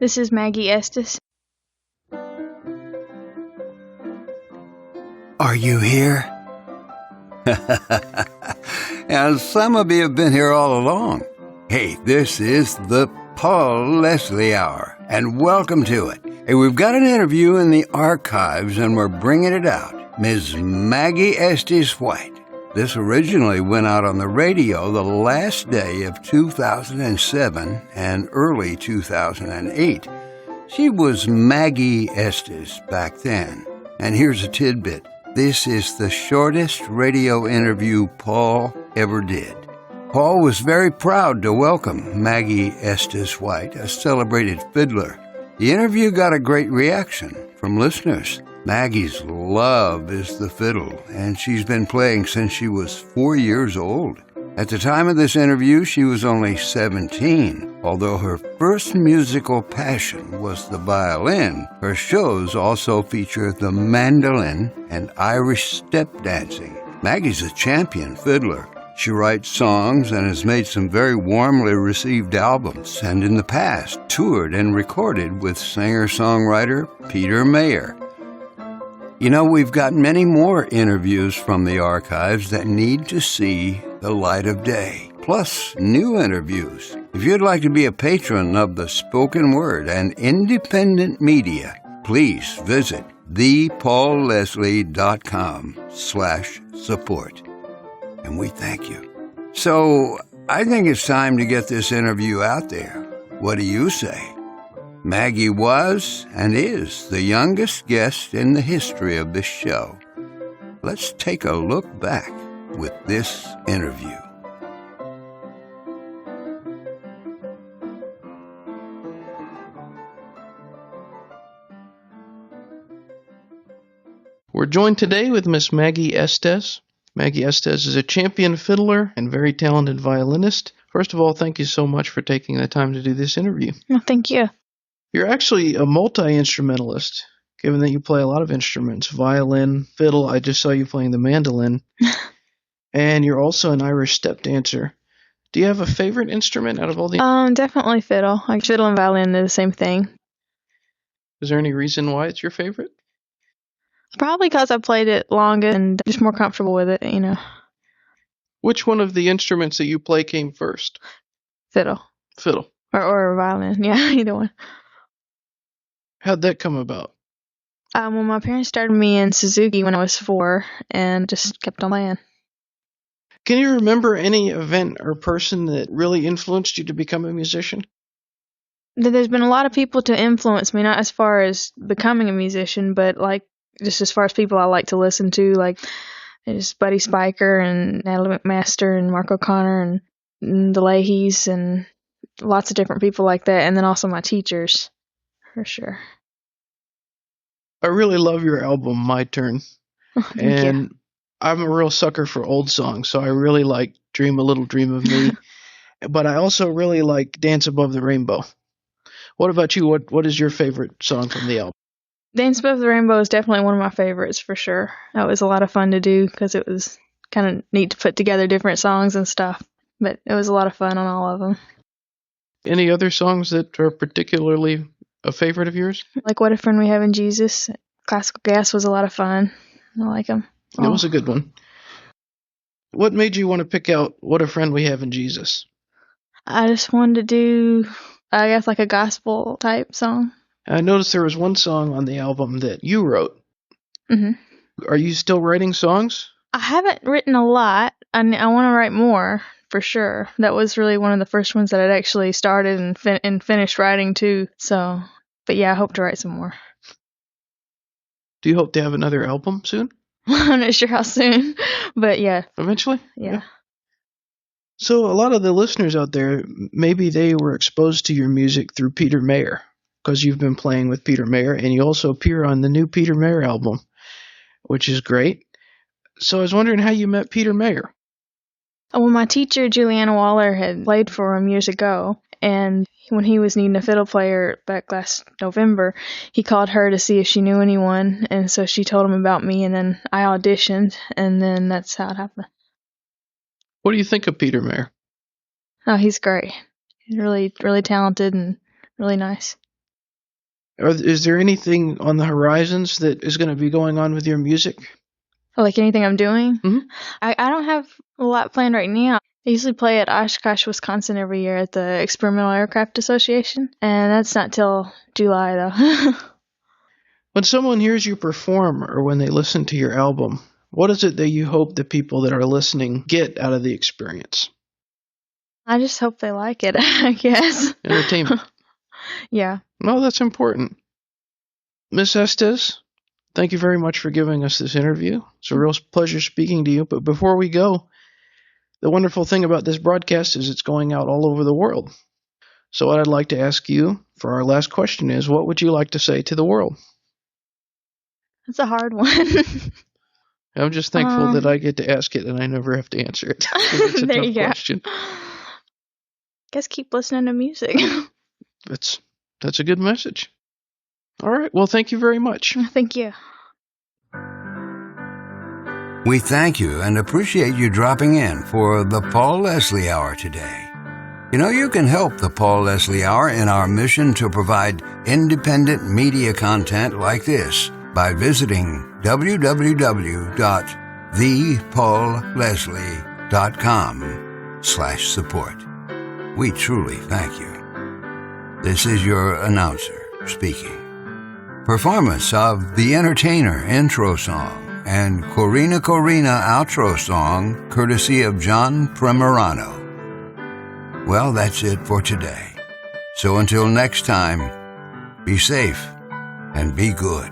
This is Maggie Estes. Are you here? And some of you have been here all along. Hey, this is the Paul Leslie Hour, and welcome to it. Hey, we've got an interview in the archives, and we're bringing it out. Ms. Maggie Estes White. This originally went out on the radio the last day of 2007 and early 2008. She was Maggie Estes back then. And here's a tidbit. This is the shortest radio interview Paul ever did. Paul was very proud to welcome Maggie Estes White, a celebrated fiddler. The interview got a great reaction from listeners. Maggie's love is the fiddle, and she's been playing since she was 4 years old. At the time of this interview, she was only 17. Although her first musical passion was the violin, her shows also feature the mandolin and Irish step dancing. Maggie's a champion fiddler. She writes songs and has made some very warmly received albums, and in the past toured and recorded with singer-songwriter Peter Mayer. You know, we've got many more interviews from the archives that need to see the light of day, plus new interviews. If you'd like to be a patron of the spoken word and independent media, please visit thepaulleslie.com/support. And we thank you. So, I think it's time to get this interview out there. What do you say? Maggie was and is the youngest guest in the history of this show. Let's take a look back with this interview. We're joined today with Miss Maggie Estes. Maggie Estes is a champion fiddler and very talented violinist. First of all, thank you so much for taking the time to do this interview. Well, thank you. You're actually a multi-instrumentalist, given that you play a lot of instruments. Violin, fiddle, I just saw you playing the mandolin. And you're also an Irish step dancer. Do you have a favorite instrument out of all the... Definitely fiddle. Like fiddle and violin are the same thing. Is there any reason why it's your favorite? Probably because I played it longer and just more comfortable with it, you know. Which one of the instruments that you play came first? Fiddle. Fiddle. Or violin, yeah, either one. How'd that come about? Well, my parents started me in Suzuki when I was 4 and just kept on playing. Can you remember any event or person that really influenced you to become a musician? There's been a lot of people to influence me, not as far as becoming a musician, but like just as far as people I like to listen to, like there's Buddy Spiker and Natalie McMaster and Mark O'Connor and the Leahys and lots of different people like that, and then also my teachers, for sure. I really love your album, My Turn. Thank you. I'm a real sucker for old songs, so I really like Dream a Little Dream of Me. But I also really like Dance Above the Rainbow. What about you? What is your favorite song from the album? Dance Above the Rainbow is definitely one of my favorites, for sure. That was a lot of fun to do because it was kind of neat to put together different songs and stuff. But it was a lot of fun on all of them. Any other songs that are particularly a favorite of yours? Like What a Friend We Have in Jesus. Classical Gas was a lot of fun. I like them. That was a good one. What made you want to pick out What a Friend We Have in Jesus? I just wanted to do, I guess, like a gospel type song. I noticed there was one song on the album that you wrote. Mm-hmm. Are you still writing songs? I haven't written a lot. I want to write more, for sure. That was really one of the first ones that I'd actually started and finished writing, too. So, but yeah, I hope to write some more. Do you hope to have another album soon? I'm not sure how soon, but yeah. Eventually? Yeah. So a lot of the listeners out there, maybe they were exposed to your music through Peter Mayer, because you've been playing with Peter Mayer, and you also appear on the new Peter Mayer album, which is great. So I was wondering how you met Peter Mayer. Well, my teacher, Juliana Waller, had played for him years ago, and when he was needing a fiddle player back last November, he called her to see if she knew anyone, and so she told him about me, and then I auditioned, and then that's how it happened. What do you think of Peter Mayer? Oh, he's great. He's really, really talented and really nice. Is there anything on the horizons that is going to be going on with your music? Like anything I'm doing? Mhm. I don't have a lot planned right now. I usually play at Oshkosh, Wisconsin every year at the Experimental Aircraft Association, and that's not till July, though. When someone hears you perform or when they listen to your album, what is it that you hope the people that are listening get out of the experience? I just hope they like it, I guess. Entertainment. Yeah. No, that's important. Miss Estes, thank you very much for giving us this interview. It's a real pleasure speaking to you. But before we go, the wonderful thing about this broadcast is it's going out all over the world. So what I'd like to ask you for our last question is, what would you like to say to the world? That's a hard one. I'm just thankful that I get to ask it and I never have to answer it. It's a There tough you go. question. Guess keep listening to music. That's a good message. All right. Well, thank you very much. Thank you. We thank you and appreciate you dropping in for the Paul Leslie Hour today. You know, you can help the Paul Leslie Hour in our mission to provide independent media content like this by visiting www.thepaulleslie.com/support. We truly thank you. This is your announcer speaking. Performance of The Entertainer intro song and Corina Corina outro song, courtesy of John Primorano. Well, that's it for today. So until next time, be safe and be good.